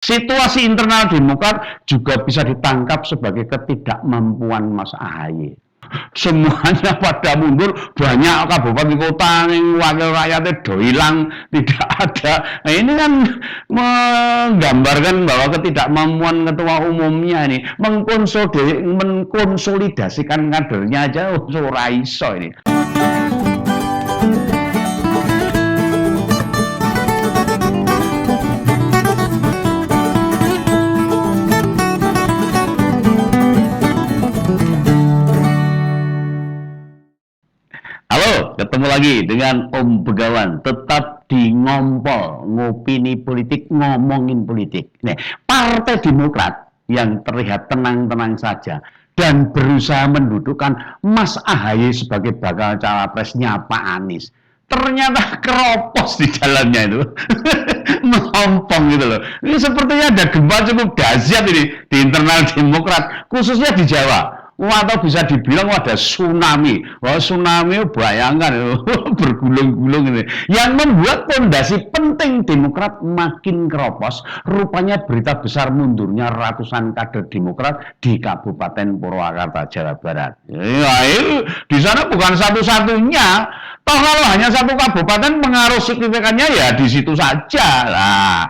Situasi internal Demokrat juga bisa ditangkap sebagai ketidakmampuan Mas Ahaye. Semuanya pada mundur, banyak kabupaten kota yang wakil rakyatnya do hilang, tidak ada. Nah, ini kan menggambarkan bahwa ketidakmampuan ketua umumnya ini mengkonsolidasikan kadernya aja ora iso ini. Halo, ketemu lagi dengan Om Begawan. Tetap di Ngompol, ngopini politik, ngomongin politik. Nih, Partai Demokrat yang terlihat tenang-tenang saja dan berusaha mendudukkan Mas Ahaye sebagai bakal cawapresnya Pak Anies. Ternyata keropos di jalannya itu. Melompong gitu loh. Ini sepertinya ada gempa cukup dahsyat ini di internal Demokrat, khususnya di Jawa. Atau bisa dibilang ada tsunami. Wah, tsunami bayangkan bergulung-gulung ini. Yang membuat fondasi penting Demokrat makin keropos. Rupanya berita besar mundurnya ratusan kader Demokrat di Kabupaten Purwakarta, Jawa Barat. Ya, di sana bukan satu-satunya. Toh kalau hanya satu kabupaten pengaruh signifikannya ya di situ saja. Nah,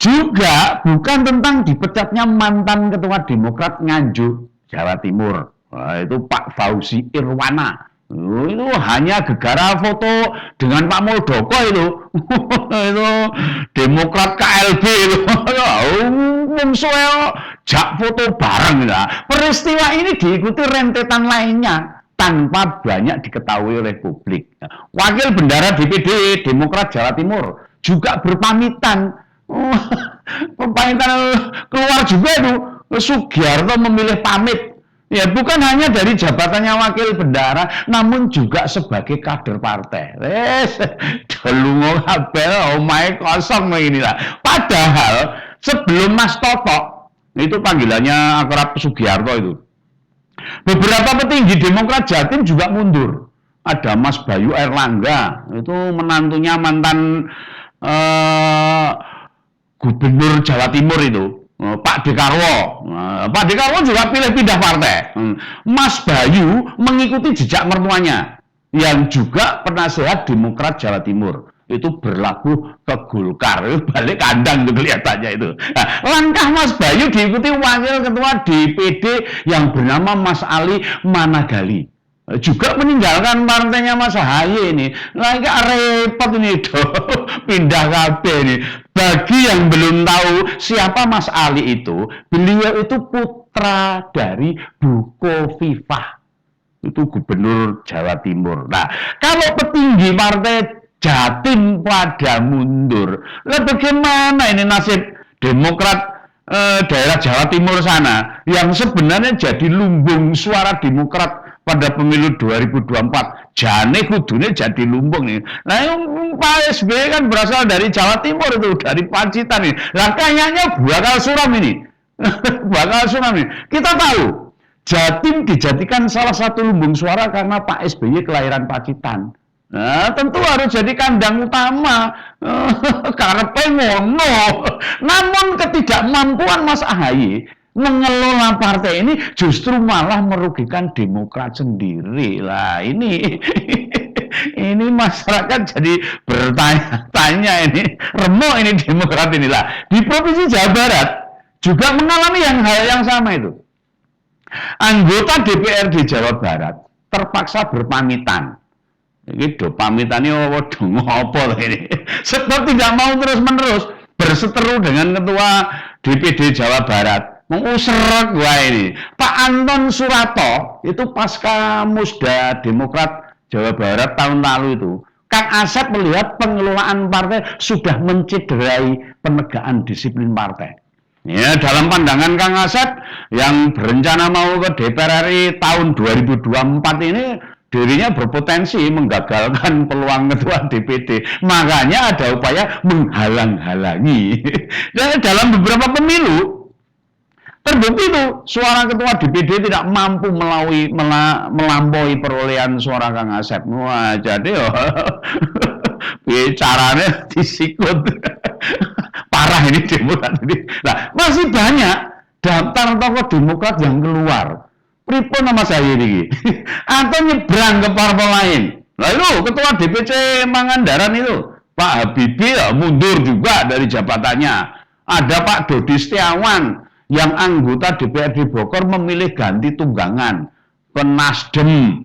juga bukan tentang dipecatnya mantan ketua Demokrat Nganjuk, Jawa Timur. Nah, itu Pak Fauzi Irwana. Itu hanya gegara foto dengan Pak Muldoko itu. Itu Demokrat KLB itu. Jak foto bareng. Peristiwa ini diikuti rentetan lainnya tanpa banyak diketahui oleh publik. Wakil Bendara DPD Demokrat Jawa Timur juga berpamitan. Pamitan keluar juga itu. Sugiarto memilih pamit. Ya, bukan hanya dari jabatannya wakil bendara, namun juga sebagai kader partai. Delungo kabeh omahe kosong inilah. Padahal sebelum Mas Toto, itu panggilannya akrab Sugiarto itu. Beberapa petinggi Demokrat Jatim juga mundur. Ada Mas Bayu Erlangga, itu menantunya mantan Gubernur Jawa Timur itu. Pak Dekarwo. Pak Dekarwo juga pilih pindah partai. Mas Bayu mengikuti jejak mertuanya yang juga penasehat Demokrat Jawa Timur. Itu berlabuh ke Golkar. Balik kandang tuh kelihatannya itu. Nah, langkah Mas Bayu diikuti wakil ketua DPD yang bernama Mas Ali Managali. Juga meninggalkan partainya Mas Ahaye ini. Nah, ini repot ini pindah kabeh ini. Bagi yang belum tahu siapa Mas Ali itu, beliau itu putra dari Buko Viva. Itu gubernur Jawa Timur. Nah, kalau petinggi partai Jatim pada mundur, lah bagaimana ini nasib Demokrat daerah Jawa Timur sana yang sebenarnya jadi lumbung suara Demokrat pada pemilu 2024, jane kudune jadi lumbung nih. Nah, Pak SBY kan berasal dari Jawa Timur itu, dari Pacitan nih. Lah kayaknya bakal suram ini. Bakal suram ini. Kita tahu, Jatim dijadikan salah satu lumbung suara karena Pak SBY kelahiran Pacitan. Nah, tentu harus jadi kandang utama. Karepe ngono. Namun ketidakmampuan Mas Ahaye mengelola partai ini justru malah merugikan Demokrat sendiri lah. Ini masyarakat jadi bertanya-tanya ini, remuk ini Demokrat inilah. Di Provinsi Jawa Barat juga mengalami hal yang sama itu. Anggota DPRD Jawa Barat terpaksa berpamitan. Ini pamitannya apa ini? Sebab tidak mau terus-menerus berseteru dengan ketua DPD Jawa Barat. Mengusrek gua ini. Pak Anton Surato itu pasca musda Demokrat Jawa Barat tahun lalu itu. Kang Asep melihat pengelolaan partai sudah mencederai penegakan disiplin partai. Ya, dalam pandangan Kang Asep yang berencana mau ke DPR RI tahun 2024 ini, dirinya berpotensi menggagalkan peluang ketua DPD. Makanya ada upaya menghalang-halangi. Dan dalam beberapa pemilu, terbukti itu suara ketua DPD tidak mampu melampaui perolehan suara Kang Asep. Wah, jadi caranya disikut. Para parah ini Demokrat ini. Nah, masih banyak daftar tokoh Demokrat yang keluar. Pripun nama saya ini? Atau nyebrang ke parpol lain. Nah itu ketua DPC Pangandaran itu Pak Habibie ya, mundur juga dari jabatannya. Ada Pak Dodi Setiawan yang anggota DPRD Bogor memilih ganti tunggangan ke Nasdem.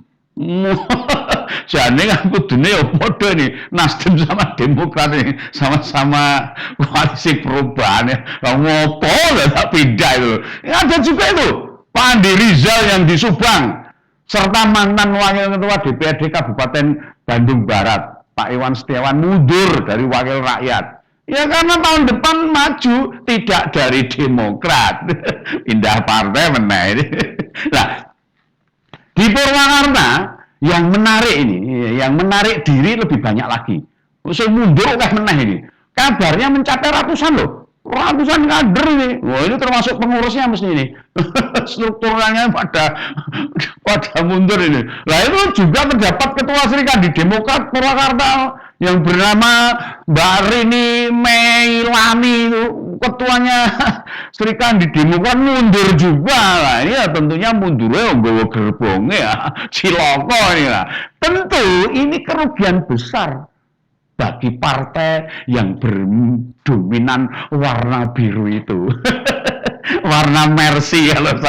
Jadi kan kudune ya podo ini Nasdem sama Demokrat ini sama-sama koalisi perubahan ya. Ngopo lah tak pindah itu. Ada juga itu Pak Andi Rizal yang di Subang serta mantan wakil ketua DPRD Kabupaten Bandung Barat Pak Iwan Setiawan mundur dari wakil rakyat. Ya karena tahun depan maju tidak dari Demokrat, pindah partai meneh ini. Nah, di Purwakarta yang menarik ini, yang menarik diri lebih banyak lagi. Usul mundur kan meneh ini. Kabarnya mencapai ratusan loh. Ratusan kader ini. Wah, ini termasuk pengurusnya mesti ini. Strukturalnya pada mundur ini. Nah, itu juga terdapat ketua serikat di Demokrat Purwakarta yang bernama Mbak Rini Meilani itu, ketuanya serikat di Demokrat mundur juga. Nah, ini ya tentunya mundurnya nggawa gerbongnya ya, ciloko ini lah. Tentu ini kerugian besar bagi partai yang berdominan warna biru itu. Warna Mercy kalau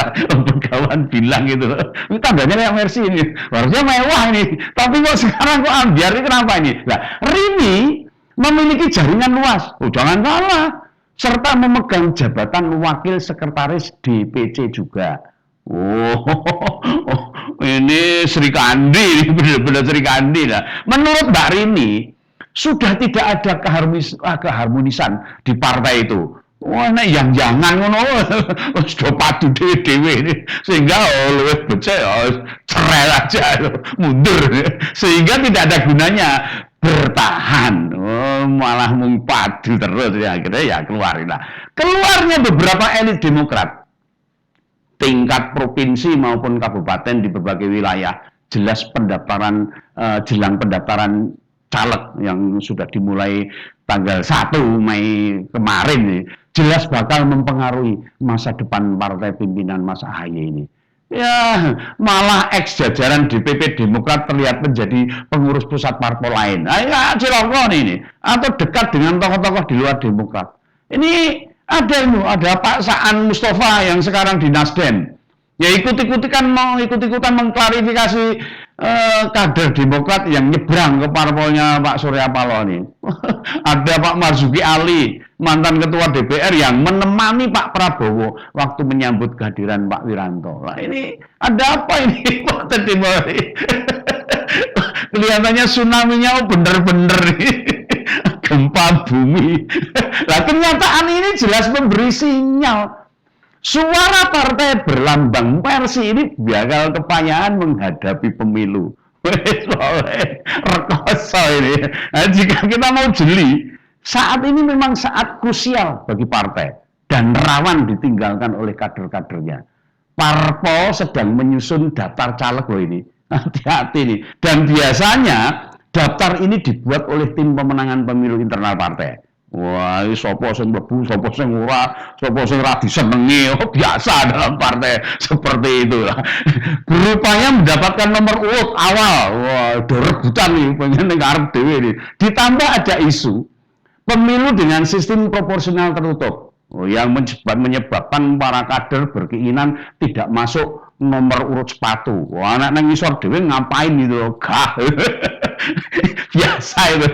pegawai bilang gitu. Ini tandanya kayak Mercy ini. Harusnya mewah ini. Tapi kok sekarang kok ambiar ini kenapa ini? Nah, Rini memiliki jaringan luas. Oh, jangan salah. Serta memegang jabatan wakil sekretaris DPC juga. Ini Sri Kandi, benar-benar Sri Kandi. Nah, menurut Mbak Rini, sudah tidak ada keharmonisan di partai itu. Wah, nek yang jangan ngono sudah padu dhewe ini sehingga luwih becik cerai aja mundur sehingga tidak ada gunanya bertahan. Malah mung padu terus ya akhirnya ya keluarin lah. Keluarnya beberapa elit Demokrat tingkat provinsi maupun kabupaten di berbagai wilayah jelas pendaftaran jelang pendaftaran caleg yang sudah dimulai tanggal 1 Mei kemarin nih, jelas bakal mempengaruhi masa depan partai pimpinan Mas AHY ini. Ya, malah ex jajaran DPP Demokrat terlihat menjadi pengurus pusat parpol lain. Nah, ya cilokon ini. Atau dekat dengan tokoh-tokoh di luar Demokrat. Ini ada Pak Saan Mustafa yang sekarang di Nasdem. Ya ikut-ikutan mengklarifikasi kader Demokrat yang nyebrang ke parpolnya Pak Surya Paloh ini. Ada Pak Marzuki Ali, mantan ketua DPR yang menemani Pak Prabowo waktu menyambut kehadiran Pak Wiranto. Nah, ini ada apa ini Pak Timur? Kelihatannya tsunami-nya bener-bener gempa bumi. Nah, kenyataan ini jelas memberi sinyal suara partai berlambang Mercy ini bakal kepayahan menghadapi pemilu. Rekoso ini. Nah, jika kita mau jeli, saat ini memang saat krusial bagi partai dan rawan ditinggalkan oleh kader-kadernya. Parpol sedang menyusun daftar caleg loh ini. Hati-hati nih. Dan biasanya daftar ini dibuat oleh tim pemenangan pemilu internal partai. Wah, ini sopo sing mlebu, sopo sing ora, sopo sing ra disenengi, biasa dalam partai seperti itu. Berupaya mendapatkan nomor urut awal. Wah, rebutan nih, pengen ning arep dhewe nih. Ditambah ada isu pemilu dengan sistem proporsional tertutup. Yang menyebabkan para kader berkeinginan tidak masuk nomor urut sepatu. Wah, anak nang ngisor dhewe ngapain gitu? Gah. Biasa itu,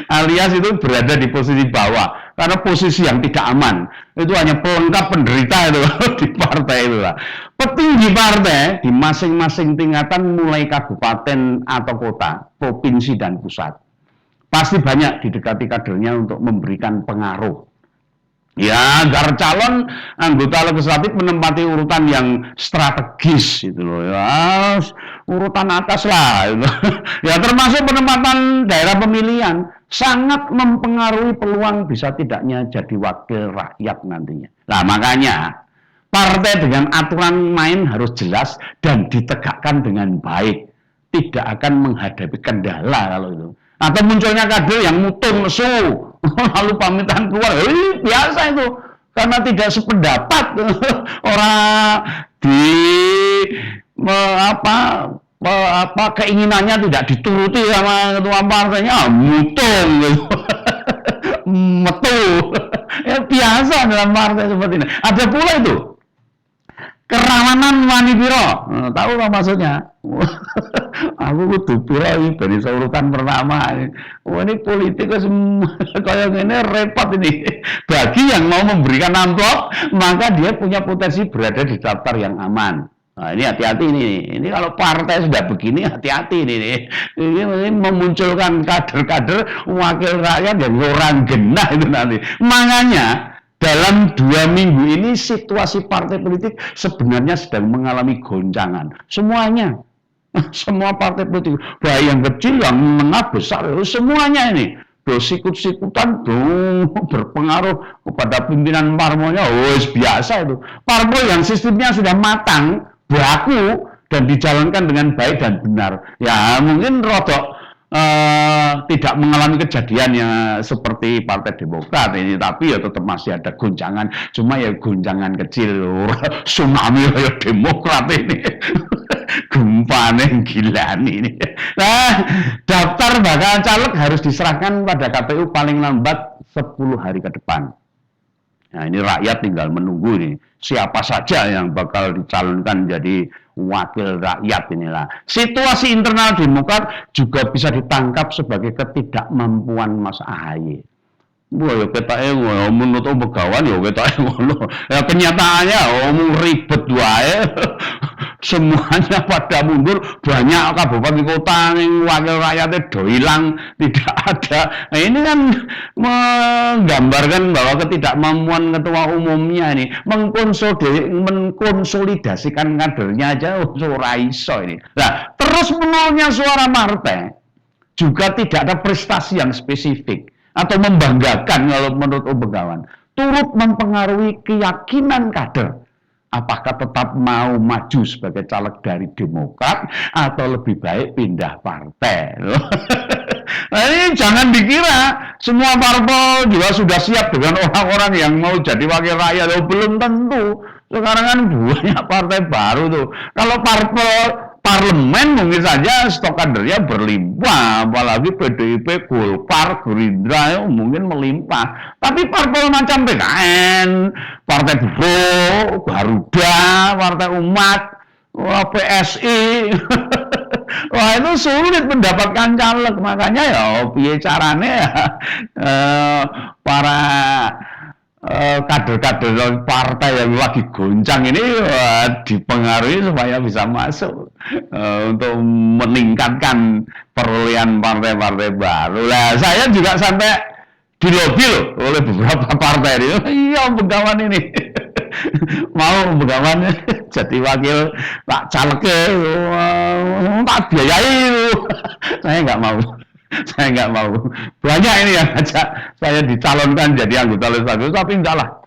alias itu berada di posisi bawah karena posisi yang tidak aman. Itu hanya pelengkap penderita itu di partai itu lah. Petinggi partai di masing-masing tingkatan mulai kabupaten atau kota, provinsi dan pusat pasti banyak didekati kadernya untuk memberikan pengaruh. Ya, agar calon anggota legislatif menempati urutan yang strategis itu loh. Ya, urutan atas lah. Gitu. Ya, termasuk penempatan daerah pemilihan sangat mempengaruhi peluang bisa tidaknya jadi wakil rakyat nantinya. Nah, makanya partai dengan aturan main harus jelas dan ditegakkan dengan baik. Tidak akan menghadapi kendala kalau itu. Atau munculnya kader yang mutung nesu, lalu pamitan keluar, biasa itu. Karena tidak sependapat orang di keinginannya tidak dituruti sama ketua partainya, mutung gitu. Metu. Ya biasa dalam partai seperti ini. Ada pula itu kerawanan wani piro. Tahu apa maksudnya? Aku kudu piro iki dari urutan pertama. Ini politik kayak gini repot ini. Bagi yang mau memberikan amplop, maka dia punya potensi berada di daftar yang aman. Nah, ini hati-hati nih. Ini kalau partai sudah begini, hati-hati nih. Ini memunculkan kader-kader wakil rakyat yang orang genah itu nanti. Makanya dalam 2 minggu ini situasi partai politik sebenarnya sedang mengalami goncangan. Semuanya. Semua partai politik. Baik yang kecil, yang menengah, besar. Semuanya ini. Sikut-sikutan berpengaruh kepada pimpinan parpolnya. Biasa itu. Parpol yang sistemnya sudah matang, baku, dan dijalankan dengan baik dan benar. Ya mungkin rodok tidak mengalami kejadian yang seperti Partai Demokrat ini, tapi ya tetap masih ada goncangan. Cuma ya goncangan kecil, tsunami ya Demokrat ini. Gempa yang gila ini. Nah, daftar bakal caleg harus diserahkan pada KPU paling lambat 10 hari ke depan. Nah, ini rakyat tinggal menunggu nih siapa saja yang bakal dicalonkan jadi wakil rakyat inilah. Situasi internal Demokrat juga bisa ditangkap sebagai ketidakmampuan Mas Ahaye. Wah, ya ketake menurut begawan ya ketake ngono. Ya kenyataannya omong ribet wae. Semuanya pada mundur, banyak kabupaten kota yang wakil rakyatnya do hilang, tidak ada. Nah, ini kan menggambarkan bahwa ketidakmampuan ketua umumnya ini mengkonsolidasikan kadernya aja ora iso ini. Nah, terus menolnya suara partai juga tidak ada prestasi yang spesifik atau membanggakan kalau menurut Begawan, turut mempengaruhi keyakinan kader. Apakah tetap mau maju sebagai caleg dari Demokrat atau lebih baik pindah partai? Nah, ini jangan dikira semua parpol juga sudah siap dengan orang-orang yang mau jadi wakil rakyat. Belum tentu. Sekarang kan banyak partai baru tuh. Kalau parlemen mungkin saja stok kadernya berlimpah, apalagi PDIP, Golkar, Gerindra mungkin melimpah. Tapi parpol macam PKN, Partai Buruh, Garuda, Partai Umat, PSI, wah itu sulit mendapatkan caleg. Makanya ya piye carane ya para kader-kader partai yang lagi goncang ini dipengaruhi supaya bisa masuk untuk meningkatkan perolehan partai-partai baru. Lah saya juga sampai dilobi loh oleh beberapa partai ini. Iya Begawan ini mau Begawan jadi wakil Pak calegnya tak biayai. Saya nggak mau. Saya nggak mau. Banyak ini yang ajak saya dicalonkan jadi anggota legislatif, tapi enggak lah.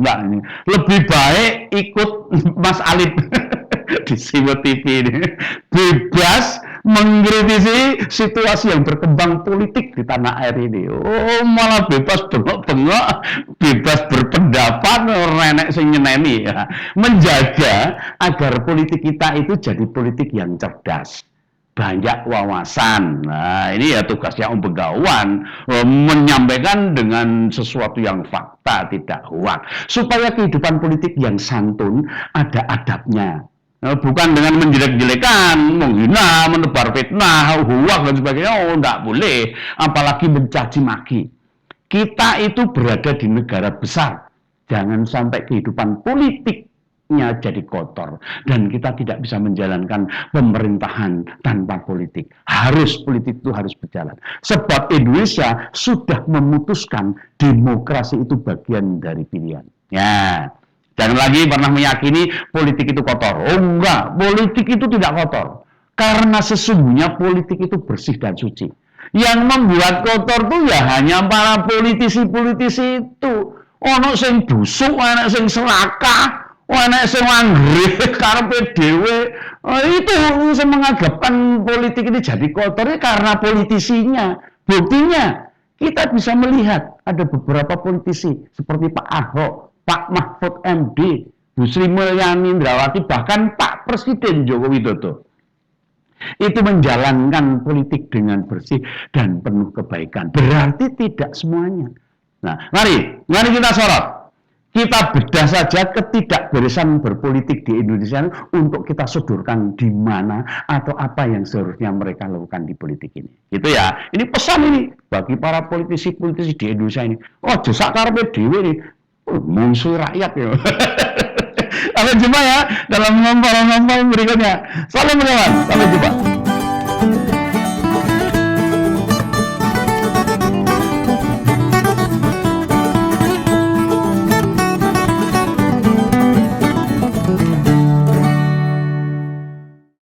Enggak, ini lebih baik ikut Mas Alip di Siwo TV ini. Bebas mengkritisi situasi yang berkembang politik di tanah air ini. Oh, malah bebas bengok-bengok, bebas berpendapat, renek sing nyeneni ya. Menjaga agar politik kita itu jadi politik yang cerdas. Banyak wawasan. Nah, ini ya tugasnya Begawan, menyampaikan dengan sesuatu yang fakta, tidak hoak. Supaya kehidupan politik yang santun ada adabnya. Bukan dengan menjelek-jelekan, menghina, menebar fitnah, hoak dan sebagainya. Oh, enggak boleh. Apalagi mencaci maki. Kita itu berada di negara besar. Jangan sampai kehidupan politik jadi kotor dan kita tidak bisa menjalankan pemerintahan tanpa politik. Politik itu harus berjalan. Sebab Indonesia sudah memutuskan demokrasi itu bagian dari pilihan. Ya, jangan lagi pernah meyakini politik itu kotor. Oh enggak, politik itu tidak kotor. Karena sesungguhnya politik itu bersih dan suci. Yang membuat kotor itu ya hanya para politisi-politisi itu. Ono sing busuk, ono sing serakah. Wah, nek sing anggere karepe dhewe, itu yang menganggapkan politik ini jadi kotor ya karena politisinya. Buktinya, kita bisa melihat ada beberapa politisi seperti Pak Ahok, Pak Mahfud MD, Bu Sri Mulyani Indrawati, bahkan Pak Presiden Joko Widodo. Itu menjalankan politik dengan bersih dan penuh kebaikan. Berarti tidak semuanya. Nah, mari kita sorot. Kita bedah saja ketidakberesan berpolitik di Indonesia untuk kita sodorkan di mana atau apa yang seharusnya mereka lakukan di politik ini. Gitu ya. Ini pesan ini bagi para politisi-politisi di Indonesia ini. Oh, jasa karepe dhewe nih. Musuh rakyat ya. Sampai jumpa ya dalam ngompol-ngompol berikutnya. Salam kawan. Sampai jumpa.